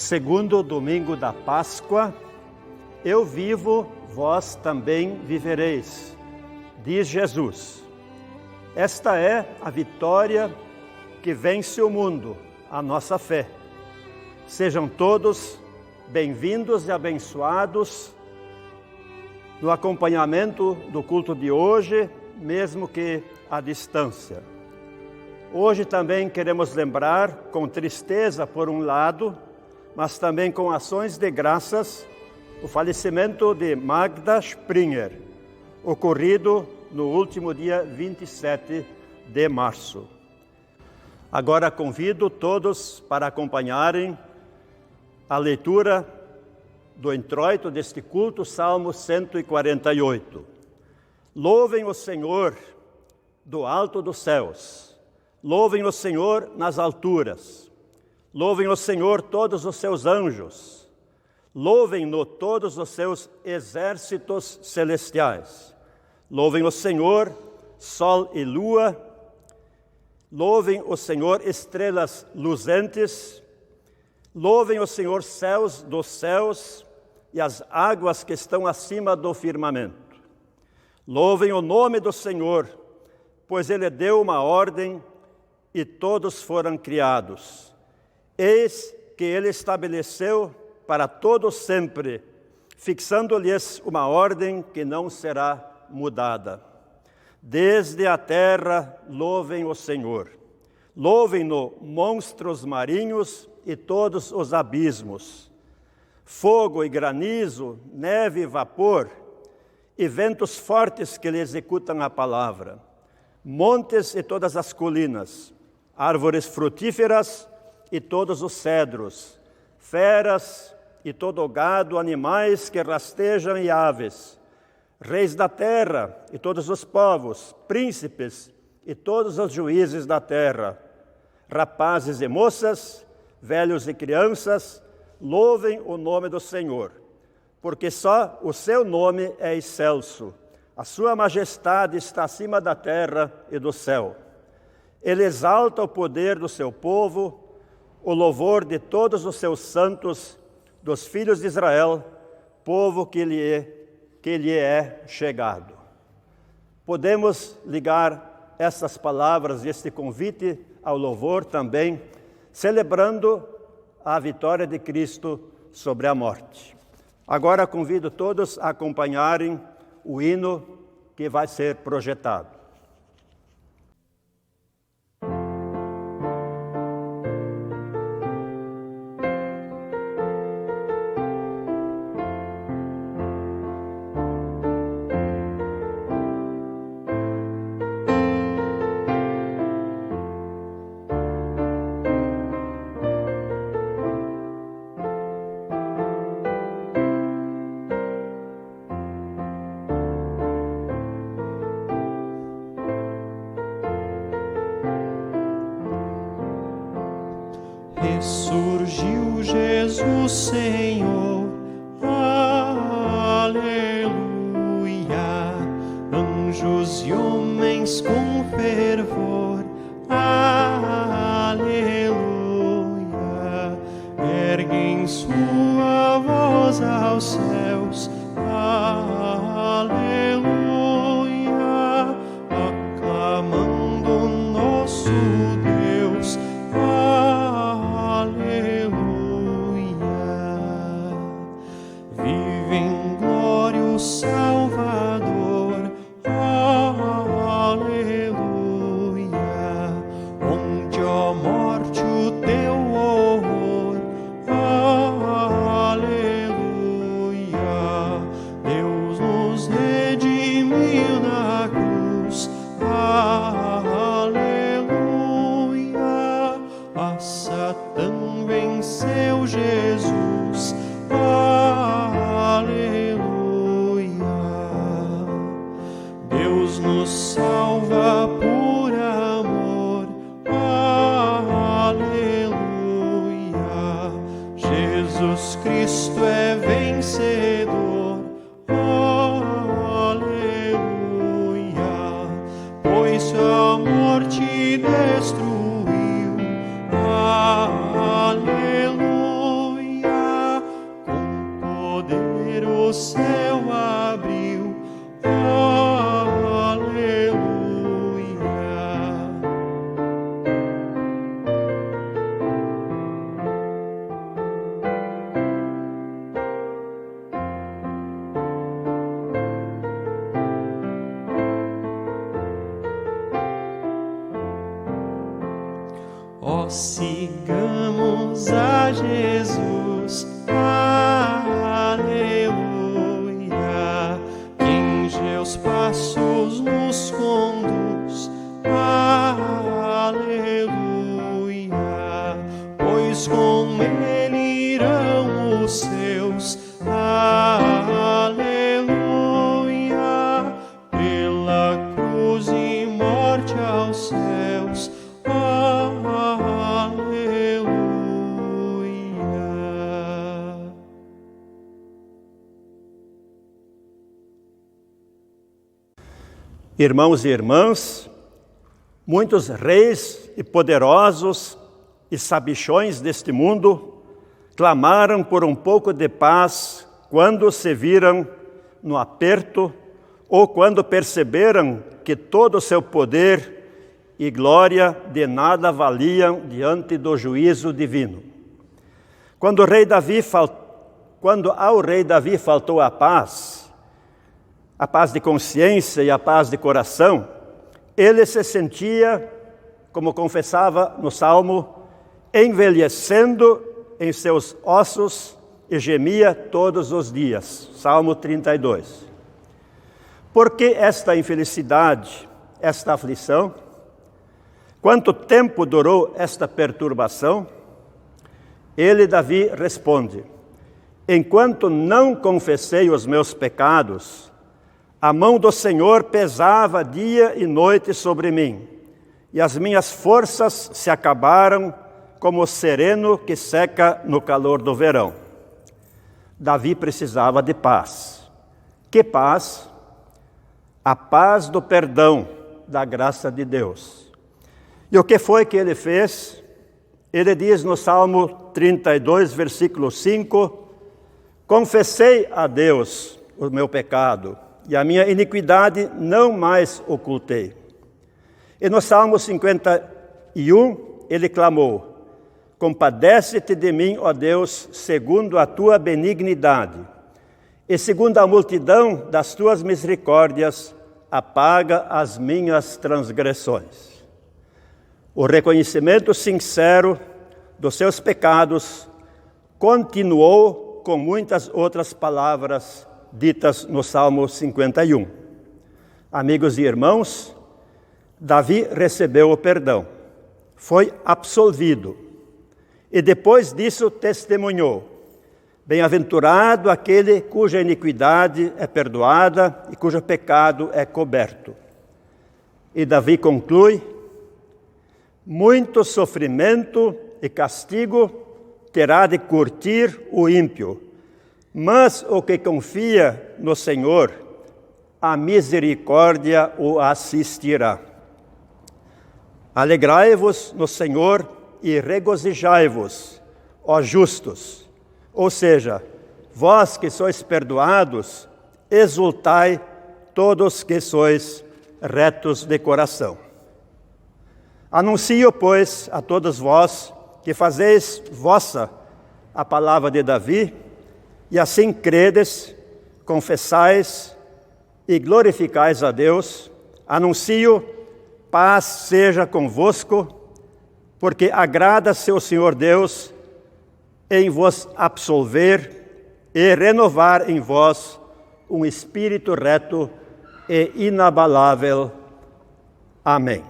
Segundo domingo da Páscoa, eu vivo, vós também vivereis, diz Jesus. Esta é a vitória que vence o mundo, a nossa fé. Sejam todos bem-vindos e abençoados no acompanhamento do culto de hoje, mesmo que à distância. Hoje também queremos lembrar, com tristeza por um lado, mas também com ações de graças, o falecimento de Magda Springer, ocorrido no último dia 27 de março. Agora convido todos para acompanharem a leitura do introito deste culto, Salmo 148. Louvem o Senhor do alto dos céus, louvem o Senhor nas alturas, louvem o Senhor todos os seus anjos, louvem-no todos os seus exércitos celestiais. Louvem o Senhor, sol e lua, louvem o Senhor, estrelas luzentes, louvem o Senhor, céus dos céus e as águas que estão acima do firmamento. Louvem o nome do Senhor, pois Ele deu uma ordem e todos foram criados. Eis que Ele estabeleceu para todos sempre, fixando-lhes uma ordem que não será mudada. Desde a terra louvem o Senhor. Louvem-no monstros marinhos e todos os abismos. Fogo e granizo, neve e vapor, e ventos fortes que lhe executam a palavra. Montes e todas as colinas, árvores frutíferas e todos os cedros, feras e todo o gado, animais que rastejam e aves, reis da terra e todos os povos, príncipes e todos os juízes da terra, rapazes e moças, velhos e crianças, louvem o nome do Senhor, porque só o seu nome é excelso, a sua majestade está acima da terra e do céu. Ele exalta o poder do seu povo, o louvor de todos os seus santos, dos filhos de Israel, povo que lhe é chegado. Podemos ligar essas palavras, este convite ao louvor também, celebrando a vitória de Cristo sobre a morte. Agora convido todos a acompanharem o hino que vai ser projetado. Ressurgiu Jesus Senhor, aleluia. Anjos e homens com fervor, aleluia. Erguem sua voz aos céus, aleluia. Aclamando nosso Deus, vive em glória o Salvador, aleluia. Onde, ó morte, o teu horror, aleluia. Deus nos redimiu na cruz, aleluia. A Satã venceu Jesus, Deus nos salva por amor, aleluia. Jesus Cristo é vencedor, aleluia. Pois a morte destruiu, aleluia. o céu abriu, oh, aleluia. Ó, sigamos a Jesus, aleluia, que em seus passos nos conduz, aleluia, pois com ele irão os seus, aleluia, pela cruz e morte aos céus, Irmãos e irmãs, muitos reis e poderosos e sabichões deste mundo clamaram por um pouco de paz quando se viram no aperto ou quando perceberam que todo o seu poder e glória de nada valiam diante do juízo divino. Quando ao rei Davi faltou a paz de consciência e a paz de coração, ele se sentia, como confessava no Salmo, envelhecendo em seus ossos e gemia todos os dias. Salmo 32. Por que esta infelicidade, esta aflição? Quanto tempo durou esta perturbação? Ele, Davi, responde: enquanto não confessei os meus pecados, a mão do Senhor pesava dia e noite sobre mim, e as minhas forças se acabaram como o sereno que seca no calor do verão. Davi precisava de paz. Que paz? A paz do perdão, da graça de Deus. E o que foi que ele fez? Ele diz no Salmo 32, versículo 5, confessei a Deus o meu pecado, e a minha iniquidade não mais ocultei. E no Salmo 51, ele clamou: compadece-te de mim, ó Deus, segundo a tua benignidade, e segundo a multidão das tuas misericórdias, apaga as minhas transgressões. O reconhecimento sincero dos seus pecados continuou com muitas outras palavras ditas no Salmo 51. Amigos e irmãos, Davi recebeu o perdão, foi absolvido e depois disso testemunhou: bem-aventurado aquele cuja iniquidade é perdoada e cujo pecado é coberto. E Davi conclui: muito sofrimento e castigo terá de curtir o ímpio, mas o que confia no Senhor, a misericórdia o assistirá. Alegrai-vos no Senhor e regozijai-vos, ó justos. Ou seja, vós que sois perdoados, exultai todos que sois retos de coração. Anuncio, pois, a todos vós que fazeis vossa a palavra de Davi, e assim credes, confessais e glorificais a Deus. Anuncio: paz seja convosco, porque agrada-se o Senhor Deus em vos absolver e renovar em vós um espírito reto e inabalável. Amém.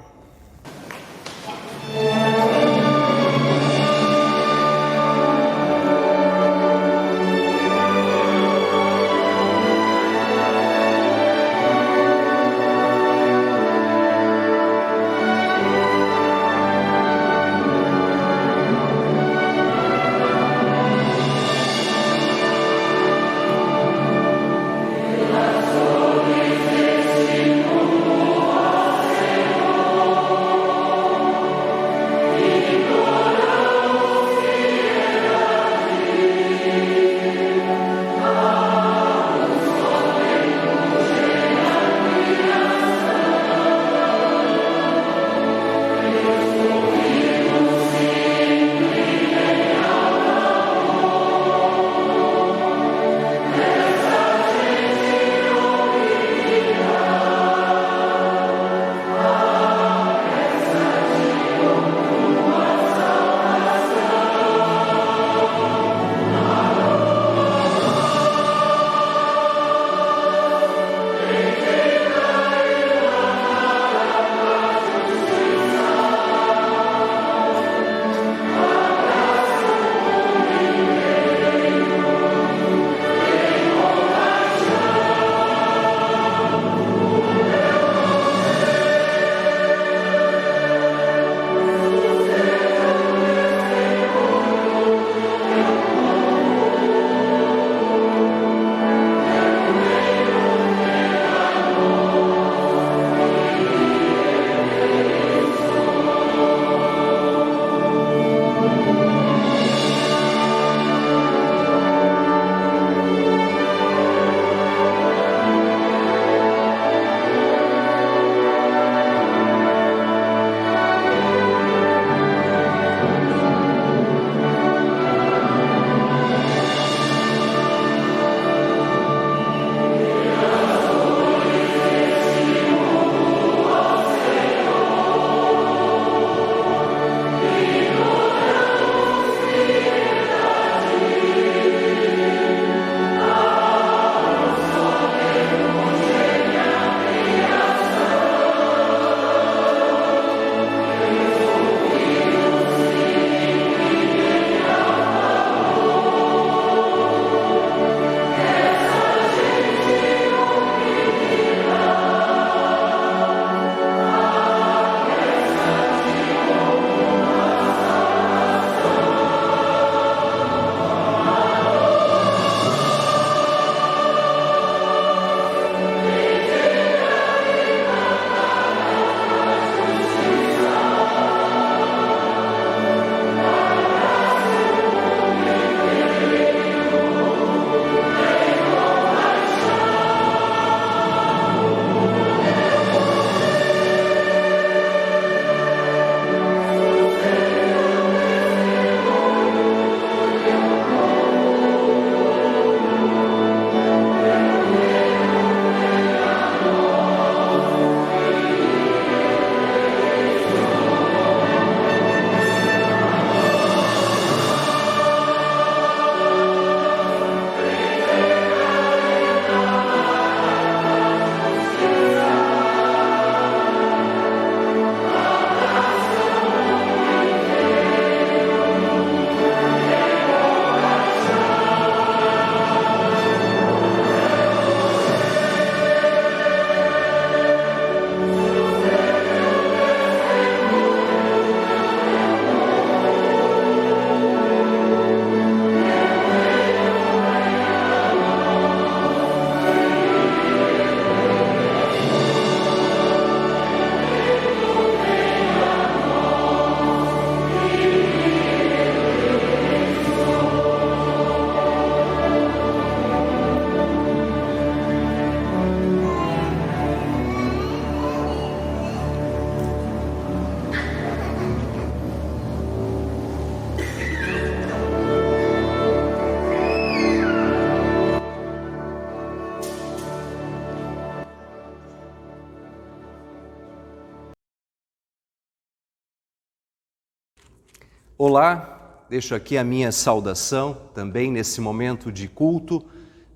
Olá, deixo aqui a minha saudação também nesse momento de culto,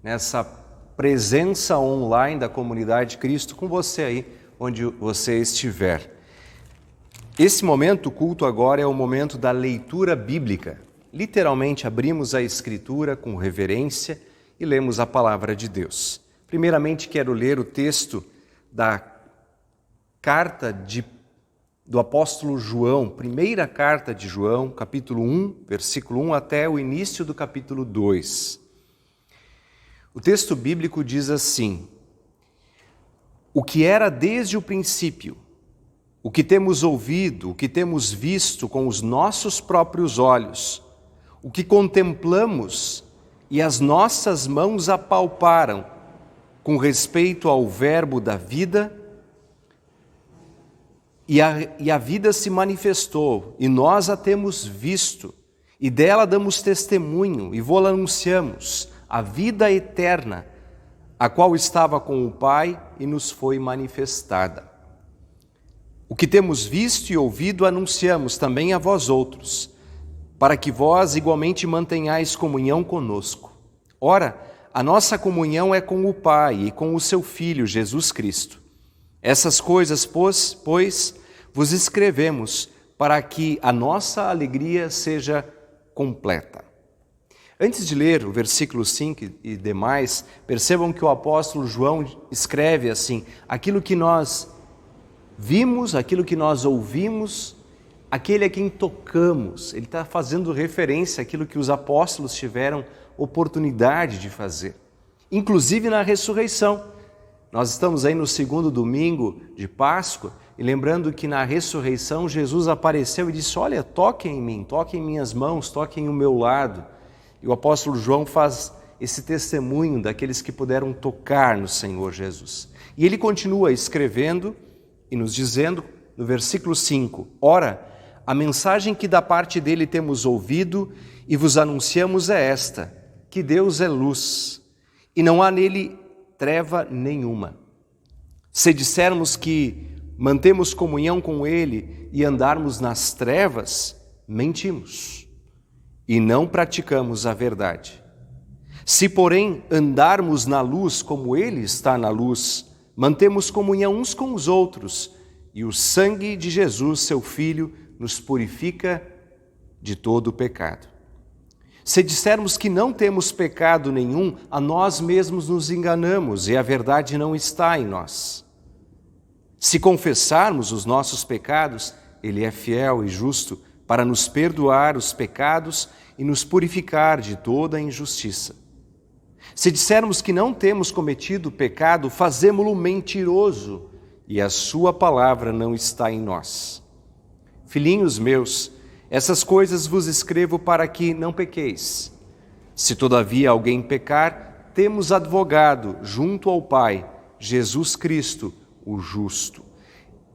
nessa presença online da comunidade Cristo com você aí, onde você estiver. Esse momento, o culto agora, é o momento da leitura bíblica. Literalmente abrimos a Escritura com reverência e lemos a palavra de Deus. Primeiramente quero ler o texto da carta do apóstolo João, primeira carta de João, capítulo 1, versículo 1 até o início do capítulo 2. O texto bíblico diz assim: o que era desde o princípio, o que temos ouvido, o que temos visto com os nossos próprios olhos, o que contemplamos e as nossas mãos apalparam com respeito ao verbo da vida, e a vida se manifestou, e nós a temos visto, e dela damos testemunho, e vô-la anunciamos, a vida eterna, a qual estava com o Pai e nos foi manifestada. O que temos visto e ouvido anunciamos também a vós outros, para que vós igualmente mantenhais comunhão conosco. Ora, a nossa comunhão é com o Pai e com o seu Filho, Jesus Cristo. Essas coisas, pois, vos escrevemos para que a nossa alegria seja completa. Antes de ler o versículo 5 e demais, percebam que o apóstolo João escreve assim: aquilo que nós vimos, aquilo que nós ouvimos, aquele a quem tocamos. Ele está fazendo referência àquilo que os apóstolos tiveram oportunidade de fazer, inclusive na ressurreição. Nós estamos aí no segundo domingo de Páscoa e lembrando que na ressurreição Jesus apareceu e disse: olha, toquem em mim, toquem em minhas mãos, toquem o meu lado. E o apóstolo João faz esse testemunho daqueles que puderam tocar no Senhor Jesus. E ele continua escrevendo e nos dizendo no versículo 5: ora, a mensagem que da parte dele temos ouvido e vos anunciamos é esta, que Deus é luz e não há nele treva nenhuma. Se dissermos que mantemos comunhão com ele e andarmos nas trevas, mentimos e não praticamos a verdade. Se, porém, andarmos na luz como ele está na luz, mantemos comunhão uns com os outros e o sangue de Jesus, seu Filho, nos purifica de todo o pecado. Se dissermos que não temos pecado nenhum, a nós mesmos nos enganamos e a verdade não está em nós. Se confessarmos os nossos pecados, ele é fiel e justo para nos perdoar os pecados e nos purificar de toda a injustiça. Se dissermos que não temos cometido pecado, fazemo-lo mentiroso e a sua palavra não está em nós. Filhinhos meus, essas coisas vos escrevo para que não pequeis. Se todavia alguém pecar, temos advogado junto ao Pai, Jesus Cristo, o justo.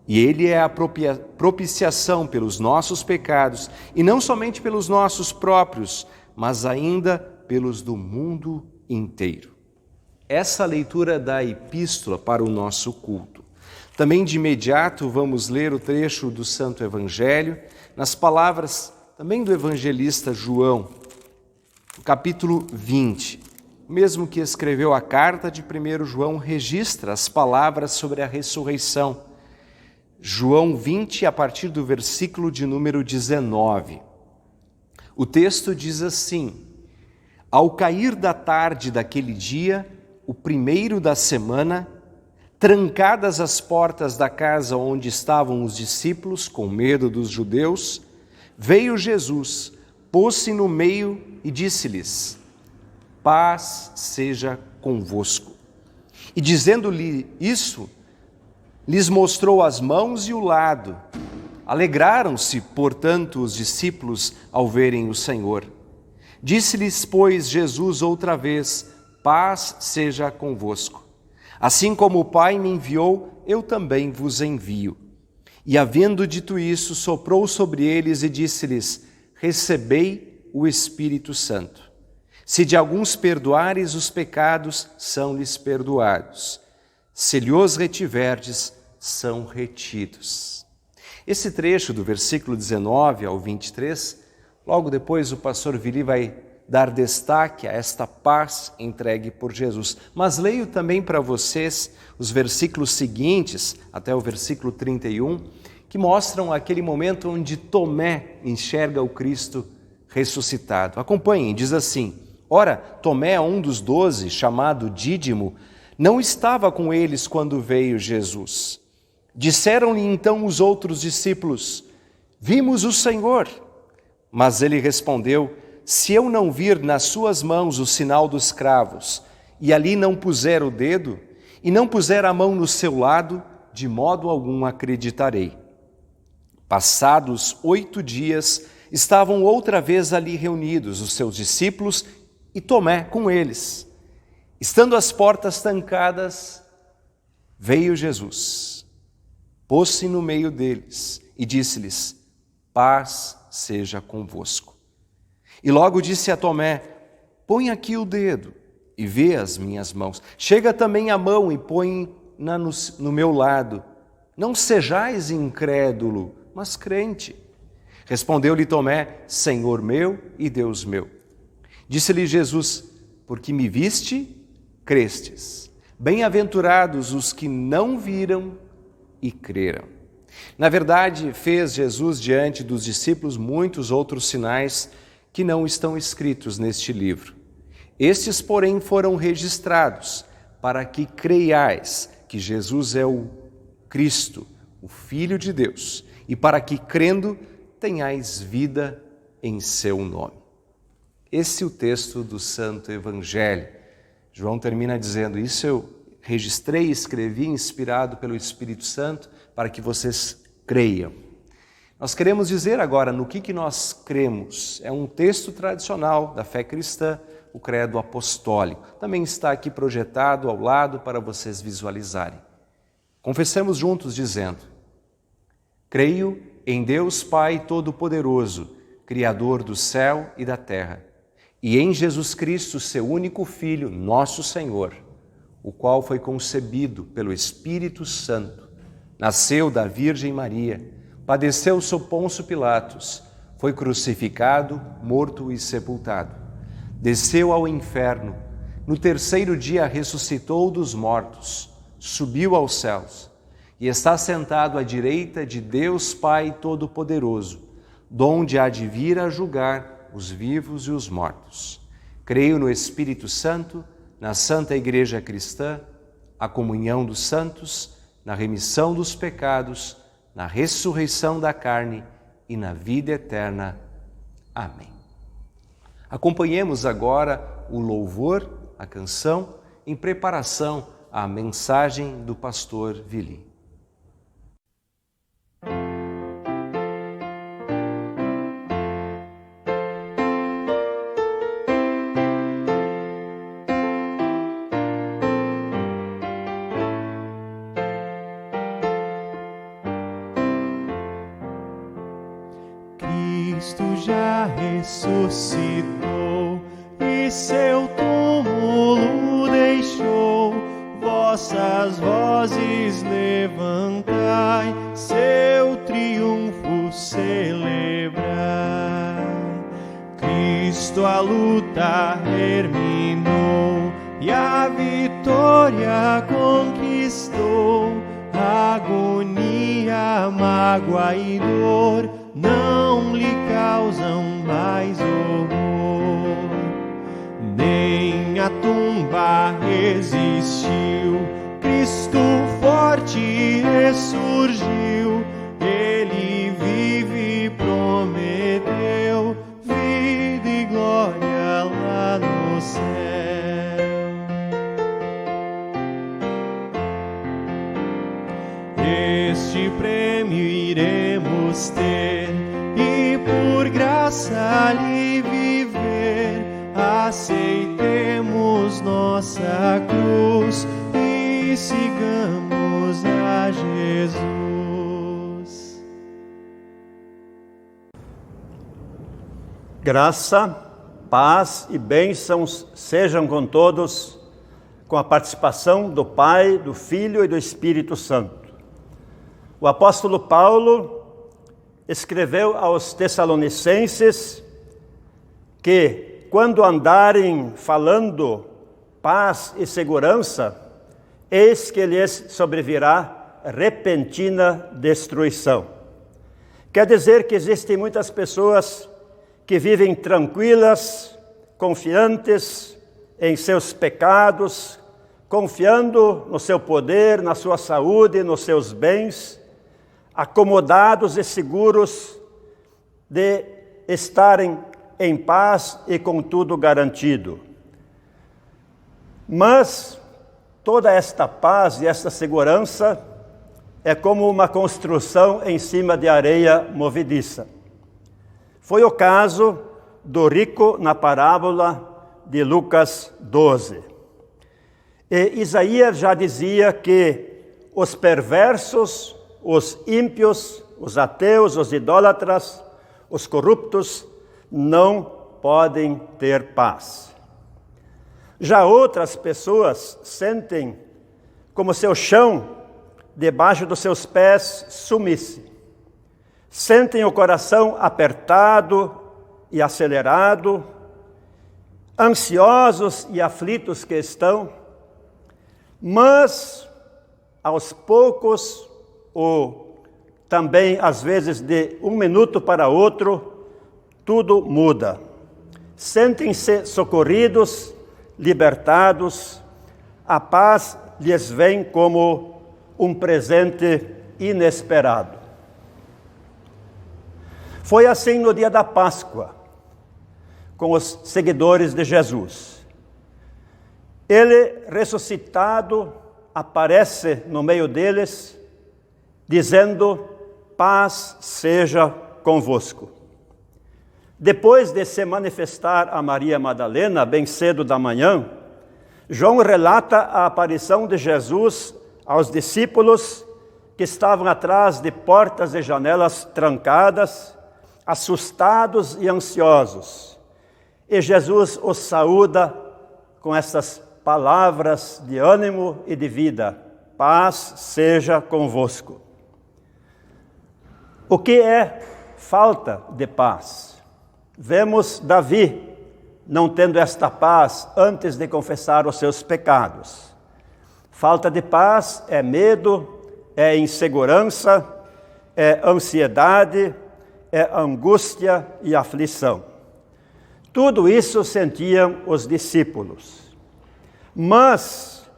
E ele é a propiciação pelos nossos pecados, e não somente pelos nossos próprios, mas ainda pelos do mundo inteiro. Essa leitura da epístola para o nosso culto. Também de imediato vamos ler o trecho do Santo Evangelho, nas palavras também do evangelista João, no capítulo 20. O mesmo que escreveu a carta de 1 João registra as palavras sobre a ressurreição. João 20, a partir do versículo de número 19. O texto diz assim: ao cair da tarde daquele dia, o primeiro da semana, trancadas as portas da casa onde estavam os discípulos, com medo dos judeus, veio Jesus, pôs-se no meio e disse-lhes: paz seja convosco. E dizendo-lhe isso, lhes mostrou as mãos e o lado. Alegraram-se, portanto, os discípulos ao verem o Senhor. Disse-lhes, pois, Jesus outra vez: paz seja convosco. Assim como o Pai me enviou, eu também vos envio. E havendo dito isso, soprou sobre eles e disse-lhes: recebei o Espírito Santo. Se de alguns perdoares os pecados, são-lhes perdoados. Se lhos retiverdes, são retidos. Esse trecho do versículo 19 ao 23 Logo depois o pastor Vili vai dar destaque a esta paz entregue por Jesus. Mas leio também para vocês os versículos seguintes, até o versículo 31, que mostram aquele momento onde Tomé enxerga o Cristo ressuscitado. Acompanhem, diz assim: Ora, Tomé, um dos 12, chamado Dídimo, não estava com eles quando veio Jesus. Disseram-lhe então os outros discípulos: Vimos o Senhor. Mas ele respondeu: Se eu não vir nas suas mãos o sinal dos cravos, e ali não puser o dedo, e não puser a mão no seu lado, de modo algum acreditarei. Passados 8 dias, estavam outra vez ali reunidos os seus discípulos e Tomé com eles. Estando as portas trancadas, veio Jesus, pôs-se no meio deles e disse-lhes: Paz seja convosco. E logo disse a Tomé: Põe aqui o dedo e vê as minhas mãos. Chega também a mão e põe-na no meu lado. Não sejais incrédulo, mas crente. Respondeu-lhe Tomé: Senhor meu e Deus meu. Disse-lhe Jesus: Porque me viste, crestes. Bem-aventurados os que não viram e creram. Na verdade, fez Jesus diante dos discípulos muitos outros sinais que não estão escritos neste livro. Estes, porém, foram registrados para que creiais que Jesus é o Cristo, o Filho de Deus, e para que, crendo, tenhais vida em seu nome. Esse é o texto do Santo Evangelho. João termina dizendo: Isso eu registrei e escrevi, inspirado pelo Espírito Santo, para que vocês creiam. Nós queremos dizer agora no que nós cremos. É um texto tradicional da fé cristã, o Credo Apostólico. Também está aqui projetado ao lado para vocês visualizarem. Confessemos juntos dizendo: Creio em Deus Pai Todo-Poderoso, Criador do céu e da terra, e em Jesus Cristo, seu único Filho, nosso Senhor, o qual foi concebido pelo Espírito Santo, nasceu da Virgem Maria, padeceu sob Pôncio Pilatos, foi crucificado, morto e sepultado. Desceu ao inferno, no terceiro dia ressuscitou dos mortos, subiu aos céus e está sentado à direita de Deus Pai Todo-Poderoso, donde há de vir a julgar os vivos e os mortos. Creio no Espírito Santo, na Santa Igreja Cristã, a comunhão dos santos, na remissão dos pecados, na ressurreição da carne e na vida eterna. Amém. Acompanhemos agora o louvor, a canção, em preparação à mensagem do pastor Vili. Cristo já ressuscitou e seu túmulo deixou. Vossas vozes levantai, seu triunfo celebrai. Cristo a luta terminou e a vitória conquistou. Agonia, mágoa e dor não lhe causam mais horror. Nem a tumba resistiu, Cristo forte ressurgiu. Ele vive e prometeu vida e glória lá no céu. Este prêmio iremos ter e por graça lhe viver. Aceitemos nossa cruz e sigamos a Jesus. Graça, paz e bênçãos sejam com todos, com a participação do Pai, do Filho e do Espírito Santo. O apóstolo Paulo escreveu aos Tessalonicenses que, quando andarem falando paz e segurança, eis que lhes sobrevirá repentina destruição. Quer dizer que existem muitas pessoas que vivem tranquilas, confiantes em seus pecados, confiando no seu poder, na sua saúde, nos seus bens, acomodados e seguros de estarem em paz e com tudo garantido. Mas toda esta paz e esta segurança é como uma construção em cima de areia movediça. Foi o caso do rico na parábola de Lucas 12. E Isaías já dizia que os perversos, os ímpios, os ateus, os idólatras, os corruptos não podem ter paz. Já outras pessoas sentem como seu chão debaixo dos seus pés sumisse. Sentem o coração apertado e acelerado, ansiosos e aflitos que estão, mas aos poucos, ou também às vezes de um minuto para outro, tudo muda. Sentem-se socorridos, libertados, a paz lhes vem como um presente inesperado. Foi assim no dia da Páscoa, com os seguidores de Jesus. Ele, ressuscitado, aparece no meio deles, dizendo: paz seja convosco. Depois de se manifestar a Maria Madalena, bem cedo da manhã, João relata a aparição de Jesus aos discípulos que estavam atrás de portas e janelas trancadas, assustados e ansiosos. E Jesus os saúda com essas palavras de ânimo e de vida: paz seja convosco. O que é falta de paz? Vemos Davi não tendo esta paz antes de confessar os seus pecados. Falta de paz é medo, é insegurança, é ansiedade, é angústia e aflição. Tudo isso sentiam os discípulos. Mas,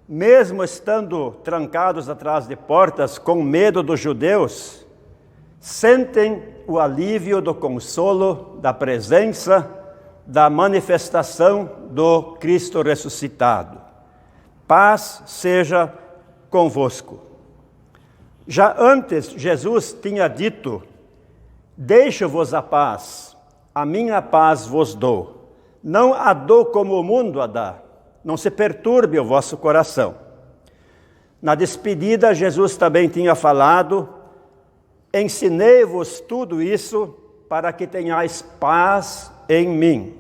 mesmo estando trancados atrás de portas, com medo dos judeus, sentem o alívio do consolo, da presença, da manifestação do Cristo ressuscitado. Paz seja convosco. Já antes, Jesus tinha dito: deixo-vos a paz, a minha paz vos dou. Não a dou como o mundo a dá. Não se perturbe o vosso coração. Na despedida, Jesus também tinha falado: ensinei-vos tudo isso para que tenhais paz em mim.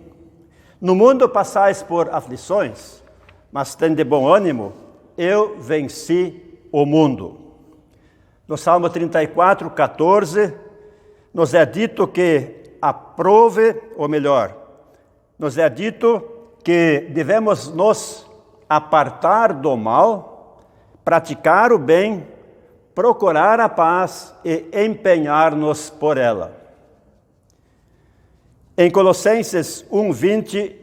No mundo passais por aflições, mas tende bom ânimo, eu venci o mundo. No Salmo 34, 14, nos é dito que aprove, ou melhor, nos é dito que devemos nos apartar do mal, praticar o bem, procurar a paz e empenhar-nos por ela. Em Colossenses 1:20,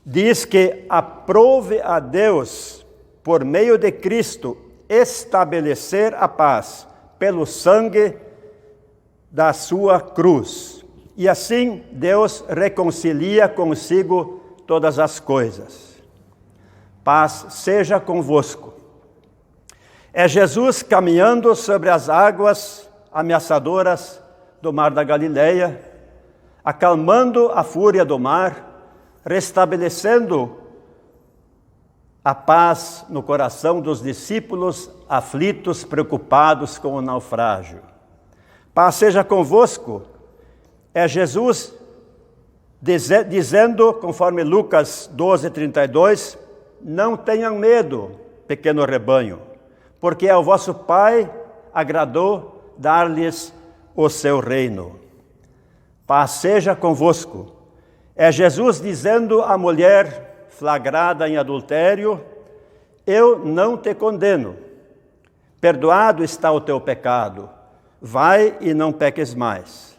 diz que aprove a Deus, por meio de Cristo, estabelecer a paz pelo sangue da sua cruz. E assim Deus reconcilia consigo todas as coisas. Paz seja convosco. É Jesus caminhando sobre as águas ameaçadoras do mar da Galileia, acalmando a fúria do mar, restabelecendo a paz no coração dos discípulos aflitos, preocupados com o naufrágio. Paz seja convosco. É Jesus dizendo, conforme Lucas 12:32, não tenham medo, pequeno rebanho, porque ao vosso Pai agradou dar-lhes o seu reino. Paz seja convosco. É Jesus dizendo à mulher flagrada em adultério: eu não te condeno. Perdoado está o teu pecado. Vai e não peques mais.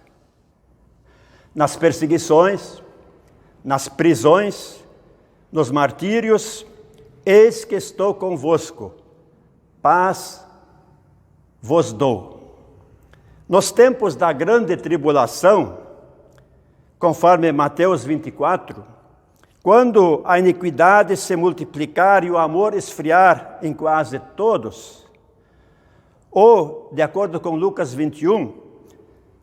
Nas perseguições, nas prisões, nos martírios, eis que estou convosco. Paz vos dou. Nos tempos da grande tribulação, conforme Mateus 24, quando a iniquidade se multiplicar e o amor esfriar em quase todos, ou, de acordo com Lucas 21,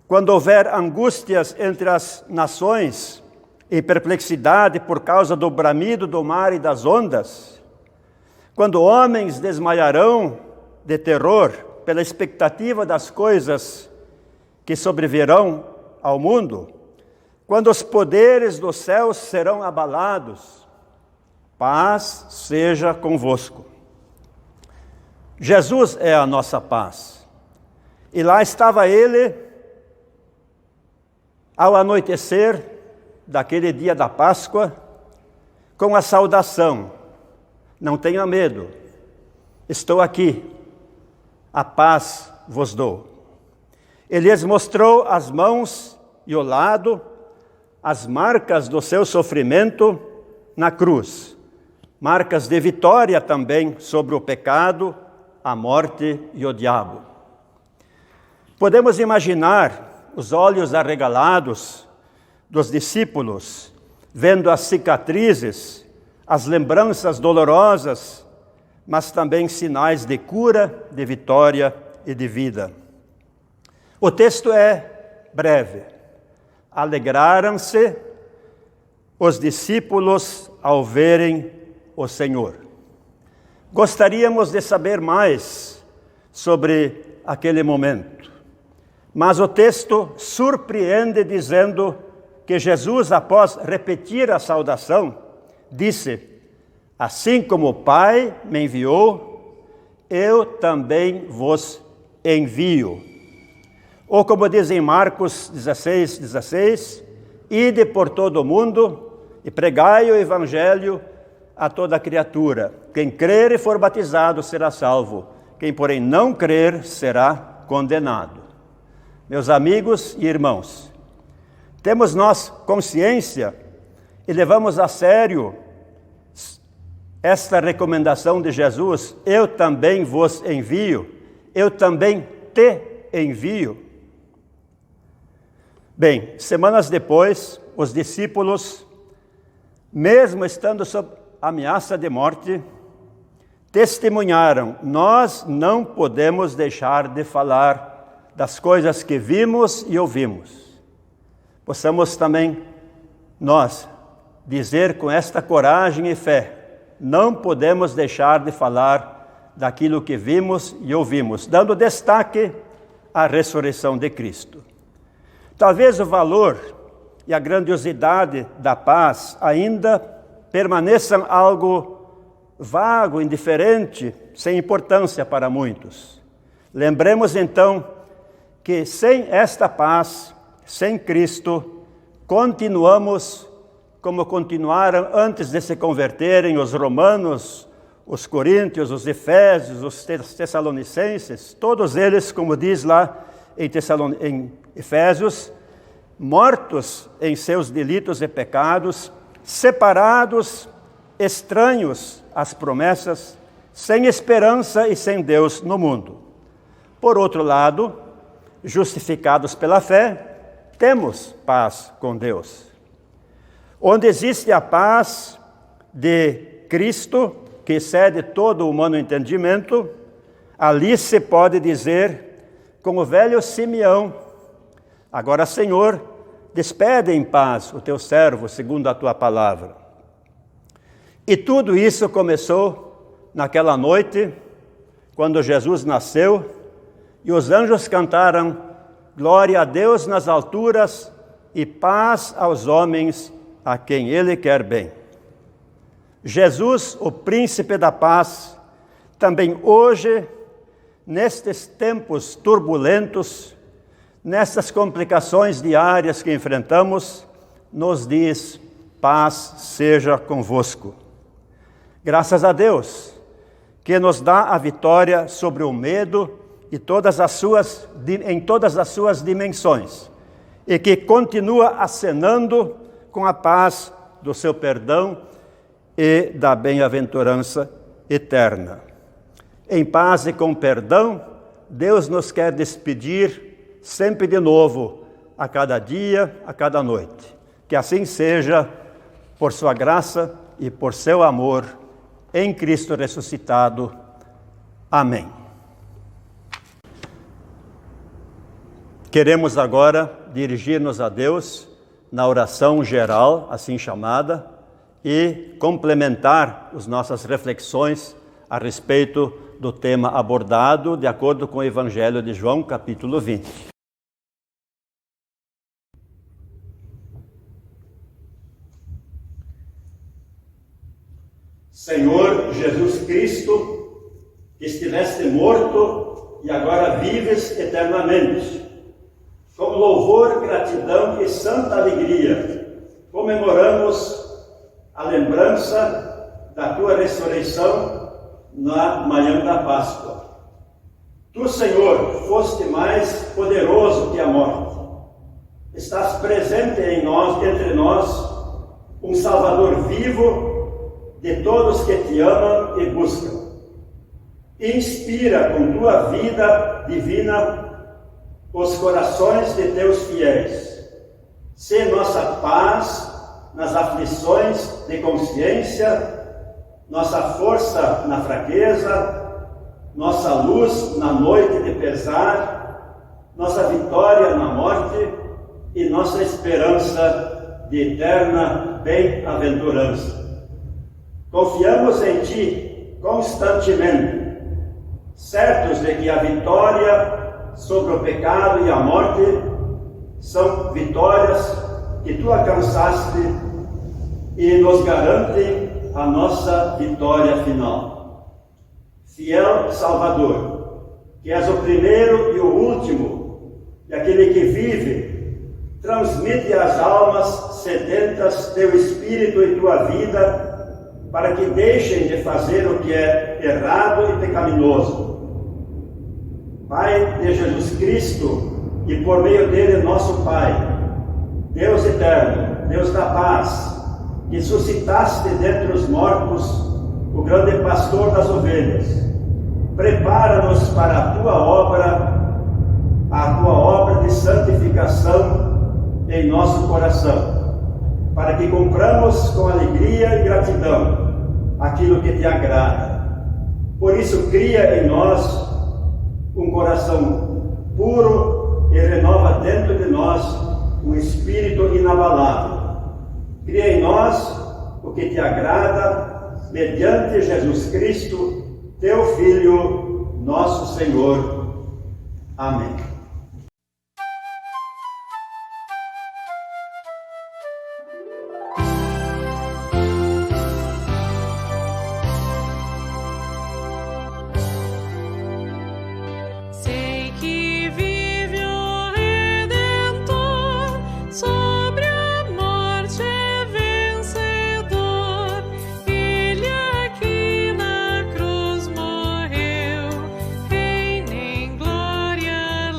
quando houver angústias entre as nações e perplexidade por causa do bramido do mar e das ondas, quando homens desmaiarão de terror pela expectativa das coisas que sobrevirão ao mundo, quando os poderes dos céus serão abalados, paz seja convosco. Jesus é a nossa paz. E lá estava ele, ao anoitecer daquele dia da Páscoa, com a saudação: não tenha medo, estou aqui, a paz vos dou. Ele lhes mostrou as mãos e o lado, as marcas do seu sofrimento na cruz, marcas de vitória também sobre o pecado, a morte e o diabo. Podemos imaginar os olhos arregalados dos discípulos, vendo as cicatrizes, as lembranças dolorosas, mas também sinais de cura, de vitória e de vida. O texto é breve. Alegraram-se os discípulos ao verem o Senhor. Gostaríamos de saber mais sobre aquele momento, mas o texto surpreende dizendo que Jesus, após repetir a saudação, disse: assim como o Pai me enviou, eu também vos envio. Ou como diz em Marcos 16:16, ide por todo o mundo e pregai o evangelho a toda criatura. Quem crer e for batizado será salvo. Quem, porém, não crer será condenado. Meus amigos e irmãos, temos nós consciência e levamos a sério esta recomendação de Jesus: eu também vos envio, eu também te envio. Bem, semanas depois, os discípulos, mesmo estando sob ameaça de morte, testemunharam: nós não podemos deixar de falar das coisas que vimos e ouvimos. Possamos também nós dizer com esta coragem e fé: não podemos deixar de falar daquilo que vimos e ouvimos, dando destaque à ressurreição de Cristo. Talvez o valor e a grandiosidade da paz ainda permaneçam algo vago, indiferente, sem importância para muitos. Lembremos então que sem esta paz, sem Cristo, continuamos como continuaram antes de se converterem os romanos, os coríntios, os efésios, os tessalonicenses, todos eles, como diz lá em Efésios, mortos em seus delitos e pecados, separados, estranhos às promessas, sem esperança e sem Deus no mundo. Por outro lado, justificados pela fé, temos paz com Deus. Onde existe a paz de Cristo, que excede todo o humano entendimento, ali se pode dizer, com o velho Simeão: agora, Senhor, despede em paz o teu servo, segundo a tua palavra. E tudo isso começou naquela noite, quando Jesus nasceu, e os anjos cantaram: glória a Deus nas alturas e paz aos homens a quem Ele quer bem. Jesus, o príncipe da paz, também hoje, nestes tempos turbulentos, nessas complicações diárias que enfrentamos, nos diz: paz seja convosco. Graças a Deus, que nos dá a vitória sobre o medo e em todas as suas dimensões, e que continua acenando com a paz do seu perdão e da bem-aventurança eterna. Em paz e com perdão, Deus nos quer despedir sempre de novo, a cada dia, a cada noite. Que assim seja, por sua graça e por seu amor, em Cristo ressuscitado. Amém. Queremos agora dirigir-nos a Deus na oração geral, assim chamada, e complementar as nossas reflexões a respeito do tema abordado de acordo com o Evangelho de João, capítulo 20. Senhor Jesus Cristo, que estiveste morto e agora vives eternamente, com louvor, gratidão e santa alegria, comemoramos a lembrança da tua ressurreição na manhã da Páscoa. Tu, Senhor, foste mais poderoso que a morte. Estás presente em nós, entre nós, um Salvador vivo de todos que te amam e buscam. Inspira com tua vida divina os corações de teus fiéis. Sê nossa paz nas aflições de consciência, nossa força na fraqueza, nossa luz na noite de pesar, nossa vitória na morte e nossa esperança de eterna bem-aventurança. Confiamos em Ti constantemente, certos de que a vitória sobre o pecado e a morte são vitórias que Tu alcançaste e nos garantem a nossa vitória final. Fiel Salvador, que és o primeiro e o último, e aquele que vive, transmite às almas sedentas teu Espírito e tua vida, para que deixem de fazer o que é errado e pecaminoso. Pai de Jesus Cristo, e por meio dele nosso Pai, Deus eterno, Deus da paz, que suscitaste dentre os mortos o grande pastor das ovelhas, prepara-nos para a tua obra de santificação em nosso coração, para que cumpramos com alegria e gratidão aquilo que te agrada. Por isso, cria em nós um coração puro e renova dentro de nós um espírito inabalável. Cria em nós o que te agrada, mediante Jesus Cristo, teu Filho, nosso Senhor. Amém. Glória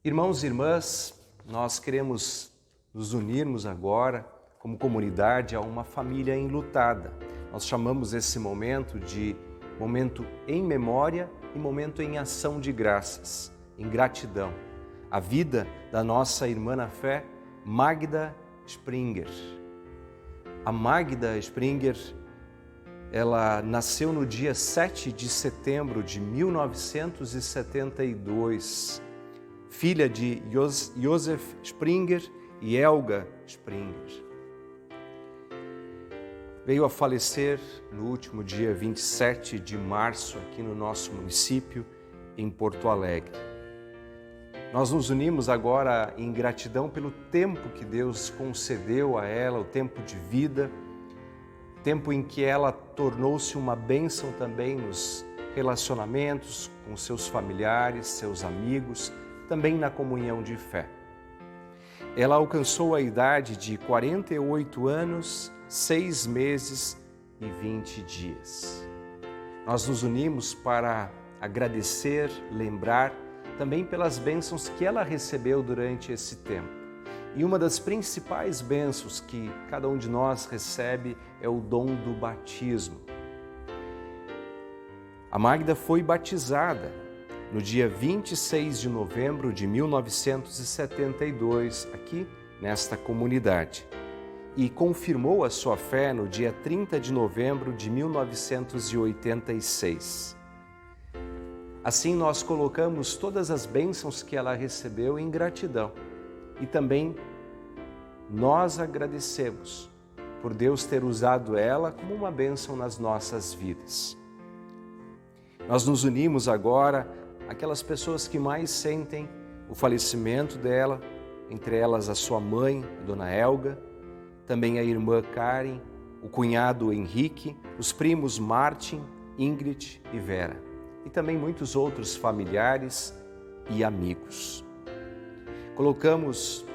Irmãos e irmãs, nós queremos nos unirmos agora, como comunidade, a uma família enlutada. Nós chamamos esse momento de momento em memória e momento em ação de graças, em gratidão. A vida da nossa irmã na fé, Magda Springer. A Magda Springer, ela nasceu no dia 7 de setembro de 1972, filha de Josef Springer e Helga Springer. Veio a falecer no último dia 27 de março aqui no nosso município, em Porto Alegre. Nós nos unimos agora em gratidão pelo tempo que Deus concedeu a ela, o tempo de vida, tempo em que ela tornou-se uma bênção também nos relacionamentos com seus familiares, seus amigos, também na comunhão de fé. Ela alcançou a idade de 48 anos, 6 meses e 20 dias. Nós nos unimos para agradecer, lembrar também pelas bênçãos que ela recebeu durante esse tempo. E uma das principais bênçãos que cada um de nós recebe é o dom do batismo. A Magda foi batizada no dia 26 de novembro de 1972, aqui nesta comunidade, e confirmou a sua fé no dia 30 de novembro de 1986. Assim, nós colocamos todas as bênçãos que ela recebeu em gratidão e também nós agradecemos por Deus ter usado ela como uma bênção nas nossas vidas. Nós nos unimos agora àquelas pessoas que mais sentem o falecimento dela, entre elas a sua mãe, a dona Helga, também a irmã Karen, o cunhado Henrique, os primos Martin, Ingrid e Vera, e também muitos outros familiares e amigos. Colocamos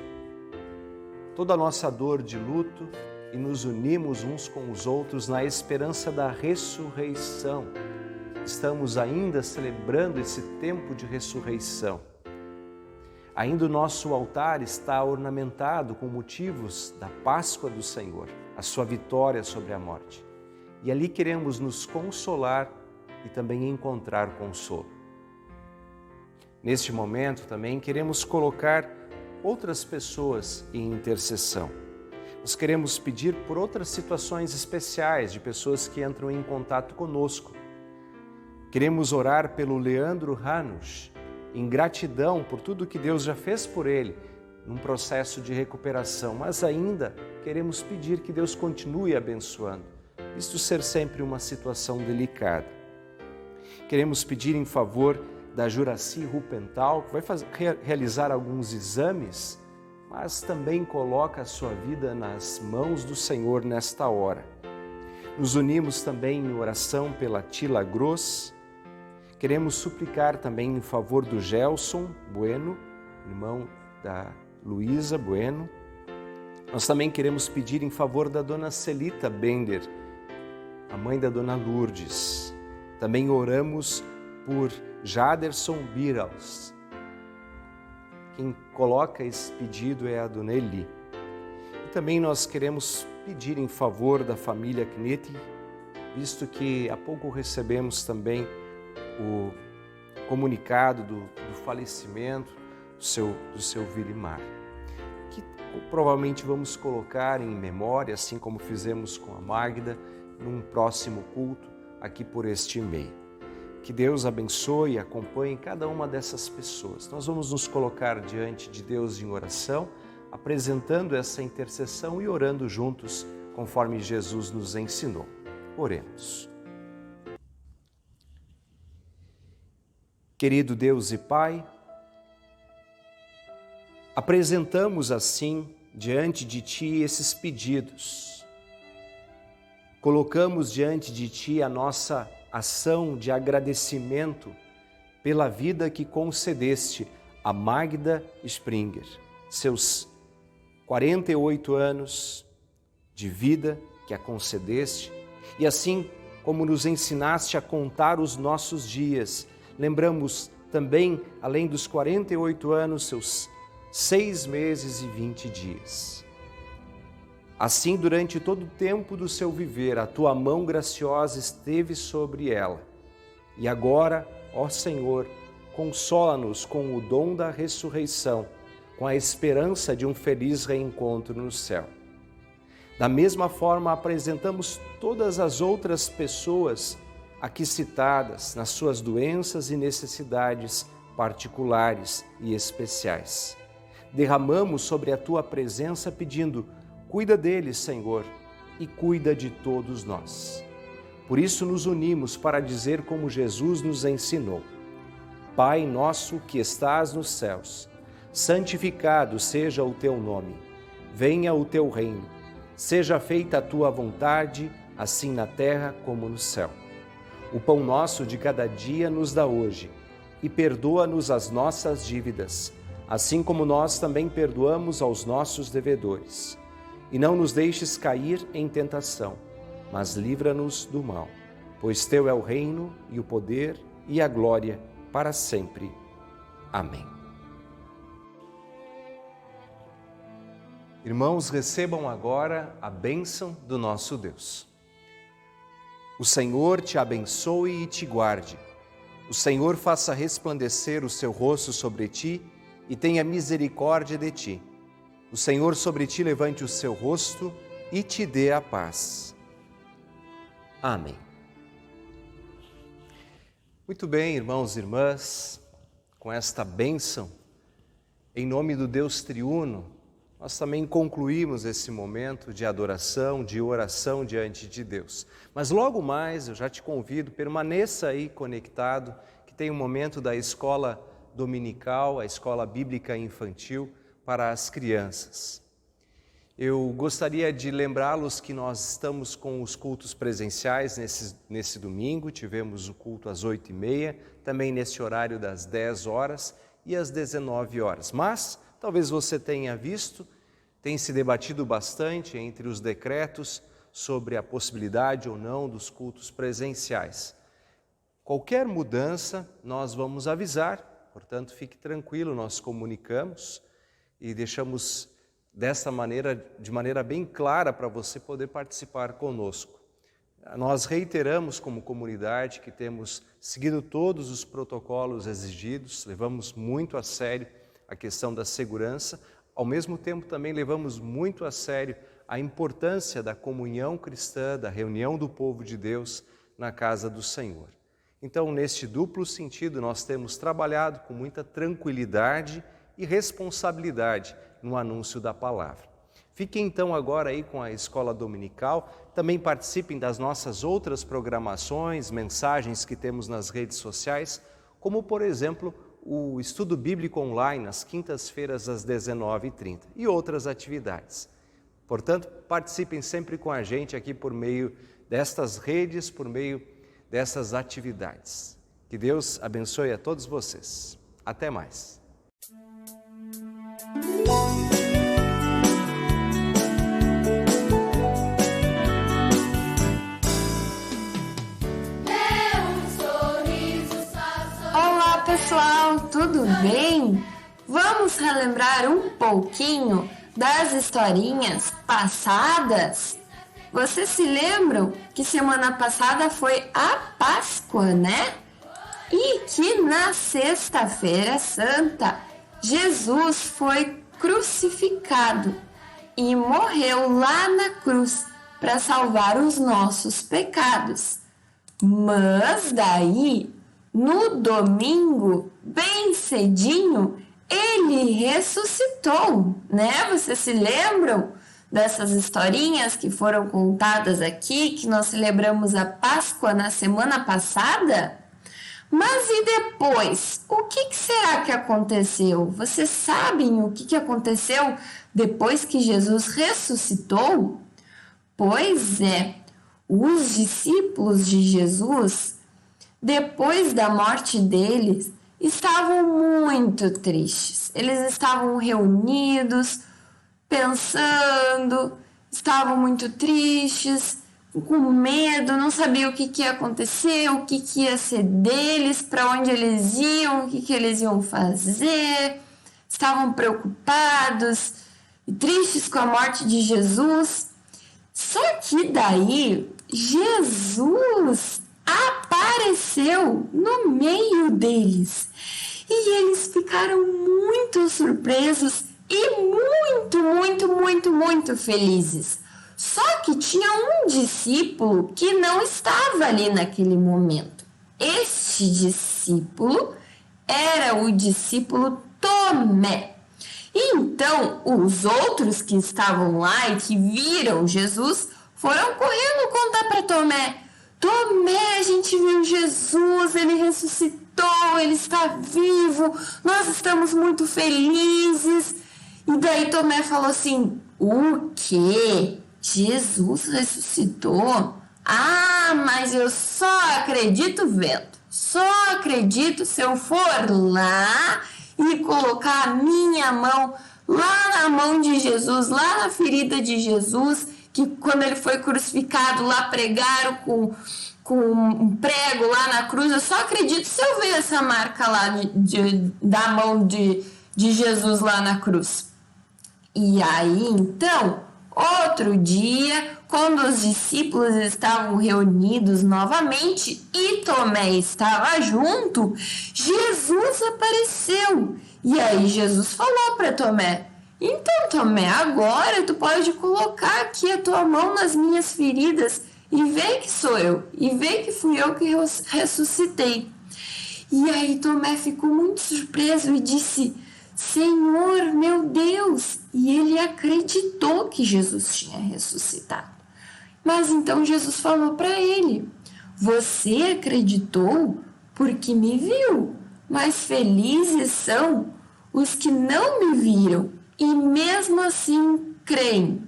toda a nossa dor de luto e nos unimos uns com os outros na esperança da ressurreição. Estamos ainda celebrando esse tempo de ressurreição. Ainda o nosso altar está ornamentado com motivos da Páscoa do Senhor, a sua vitória sobre a morte. E ali queremos nos consolar e também encontrar consolo. Neste momento também queremos colocar outras pessoas em intercessão. Nós queremos pedir por outras situações especiais de pessoas que entram em contato conosco. Queremos orar pelo Leandro Hanusch, em gratidão por tudo que Deus já fez por ele, num processo de recuperação, mas ainda queremos pedir que Deus continue abençoando, isto ser sempre uma situação delicada. Queremos pedir em favor da Juraci Rupental, que vai realizar alguns exames, mas também coloca a sua vida nas mãos do Senhor nesta hora. Nos unimos também em oração pela Tila Gross. Queremos suplicar também em favor do Gelson Bueno, irmão da Luísa Bueno. Nós também queremos pedir em favor da dona Celita Bender, a mãe da dona Lourdes. Também oramos por Jaderson Birals. Quem coloca esse pedido é a dona Eli. E também nós queremos pedir em favor da família Knitty, visto que há pouco recebemos também o comunicado do falecimento do seu Vilimar, que provavelmente vamos colocar em memória, assim como fizemos com a Magda, num próximo culto aqui por este e-mail. Que Deus abençoe e acompanhe cada uma dessas pessoas. Nós vamos nos colocar diante de Deus em oração, apresentando essa intercessão e orando juntos, conforme Jesus nos ensinou. Oremos. Querido Deus e Pai, apresentamos assim diante de Ti esses pedidos. Colocamos diante de Ti a nossa ação de agradecimento pela vida que concedeste a Magda Springer, seus 48 anos de vida que a concedeste, e assim como nos ensinaste a contar os nossos dias, lembramos também, além dos 48 anos, seus 6 meses e 20 dias. Assim, durante todo o tempo do seu viver, a tua mão graciosa esteve sobre ela. E agora, ó Senhor, consola-nos com o dom da ressurreição, com a esperança de um feliz reencontro no céu. Da mesma forma, apresentamos todas as outras pessoas aqui citadas nas suas doenças e necessidades particulares e especiais. Derramamos sobre a tua presença pedindo: cuida deles, Senhor, e cuida de todos nós. Por isso nos unimos para dizer como Jesus nos ensinou: Pai nosso que estás nos céus, santificado seja o teu nome. Venha o teu reino. Seja feita a tua vontade, assim na terra como no céu. O pão nosso de cada dia nos dá hoje, e perdoa-nos as nossas dívidas, assim como nós também perdoamos aos nossos devedores. E não nos deixes cair em tentação, mas livra-nos do mal, pois teu é o reino e o poder e a glória para sempre. Amém. Irmãos, recebam agora a bênção do nosso Deus. O Senhor te abençoe e te guarde. O Senhor faça resplandecer o seu rosto sobre ti e tenha misericórdia de ti. O Senhor sobre ti levante o seu rosto e te dê a paz. Amém. Muito bem, irmãos e irmãs, com esta bênção, em nome do Deus triuno, nós também concluímos esse momento de adoração, de oração diante de Deus. Mas logo mais, eu já te convido, permaneça aí conectado, que tem um momento da escola dominical, a escola bíblica infantil para as crianças. Eu gostaria de lembrá-los que nós estamos com os cultos presenciais nesse domingo, tivemos o culto às 8h30, também nesse horário das 10 horas e às 19 horas. Mas talvez você tenha visto, tem se debatido bastante entre os decretos sobre a possibilidade ou não dos cultos presenciais. Qualquer mudança nós vamos avisar, portanto fique tranquilo, nós comunicamos e deixamos desta maneira, de maneira bem clara para você poder participar conosco. Nós reiteramos como comunidade que temos seguido todos os protocolos exigidos, levamos muito a sério a questão da segurança, ao mesmo tempo também levamos muito a sério a importância da comunhão cristã, da reunião do povo de Deus na casa do Senhor. Então, neste duplo sentido, nós temos trabalhado com muita tranquilidade e responsabilidade no anúncio da palavra. Fiquem então agora aí com a escola dominical, também participem das nossas outras programações, mensagens que temos nas redes sociais, como por exemplo o estudo bíblico online às quintas-feiras às 19h30 e outras atividades. Portanto, participem sempre com a gente aqui por meio destas redes, por meio dessas atividades. Que Deus abençoe a todos vocês. Até mais. Olá pessoal, tudo bem? Vamos relembrar um pouquinho das historinhas passadas? Vocês se lembram que semana passada foi a Páscoa, né? E que na Sexta-feira Santa, Jesus foi crucificado e morreu lá na cruz para salvar os nossos pecados. Mas daí, no domingo, bem cedinho, ele ressuscitou, né? Vocês se lembram dessas historinhas que foram contadas aqui, que nós celebramos a Páscoa na semana passada? Mas e depois? O que será que aconteceu? Vocês sabem o que aconteceu depois que Jesus ressuscitou? Pois é, os discípulos de Jesus, depois da morte deles, estavam muito tristes. Eles estavam reunidos, pensando, estavam muito tristes, com medo, não sabia o que ia acontecer, o que ia ser deles, para onde eles iam, o que eles iam fazer. Estavam preocupados e tristes com a morte de Jesus. Só que daí Jesus apareceu no meio deles e eles ficaram muito surpresos e muito felizes. Só que tinha um discípulo que não estava ali naquele momento. Este discípulo era o discípulo Tomé. Então, os outros que estavam lá e que viram Jesus foram correndo contar para Tomé: Tomé, a gente viu Jesus, ele ressuscitou, ele está vivo, nós estamos muito felizes. E daí Tomé falou assim: o quê? Jesus ressuscitou? Ah, mas eu só acredito vendo. Só acredito se eu for lá e colocar a minha mão lá na mão de Jesus, lá na ferida de Jesus, que quando ele foi crucificado, lá pregaram com um prego lá na cruz. Eu só acredito se eu ver essa marca lá da mão de Jesus lá na cruz. E aí, então, outro dia, quando os discípulos estavam reunidos novamente e Tomé estava junto, Jesus apareceu. E aí Jesus falou para Tomé: então, Tomé, agora tu pode colocar aqui a tua mão nas minhas feridas e ver que sou eu, e ver que fui eu que ressuscitei. E aí Tomé ficou muito surpreso e disse: Senhor, meu Deus! E ele acreditou que Jesus tinha ressuscitado. Mas então Jesus falou para ele: você acreditou porque me viu, mas felizes são os que não me viram e mesmo assim creem.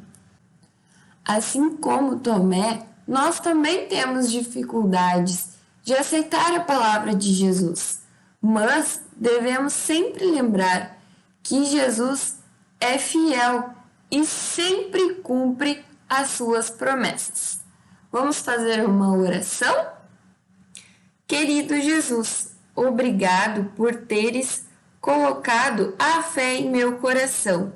Assim como Tomé, nós também temos dificuldades de aceitar a palavra de Jesus, mas devemos sempre lembrar que Jesus é fiel e sempre cumpre as suas promessas. Vamos fazer uma oração? Querido Jesus, obrigado por teres colocado a fé em meu coração.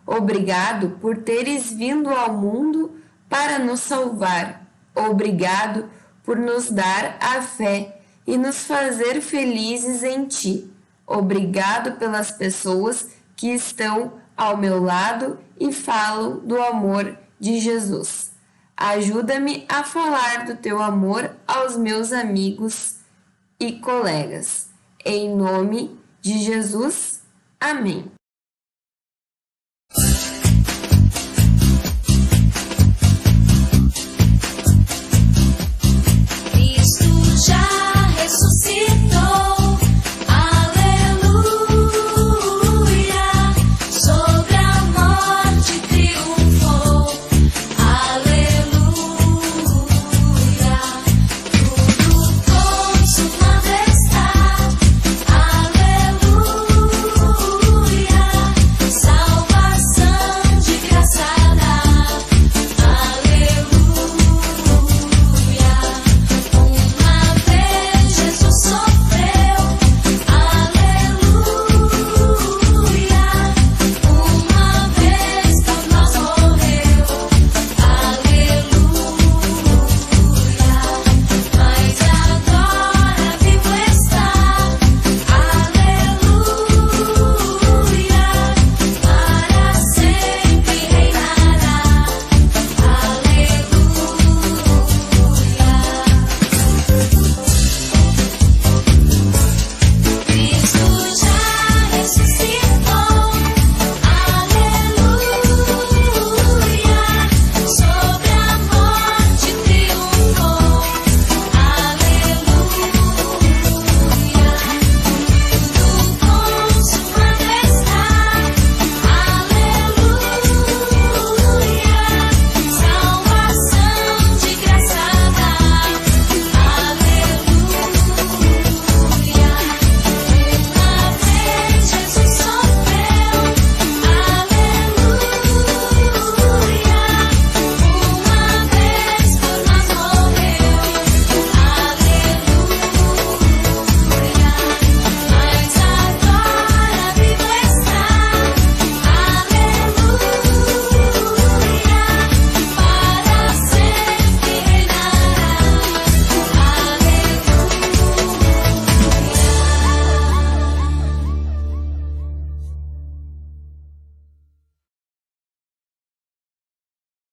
Obrigado por teres vindo ao mundo para nos salvar. Obrigado por nos dar a fé e nos fazer felizes em Ti. Obrigado pelas pessoas que estão ao meu lado e falam do amor de Jesus. Ajuda-me a falar do Teu amor aos meus amigos e colegas. Em nome de Jesus, amém.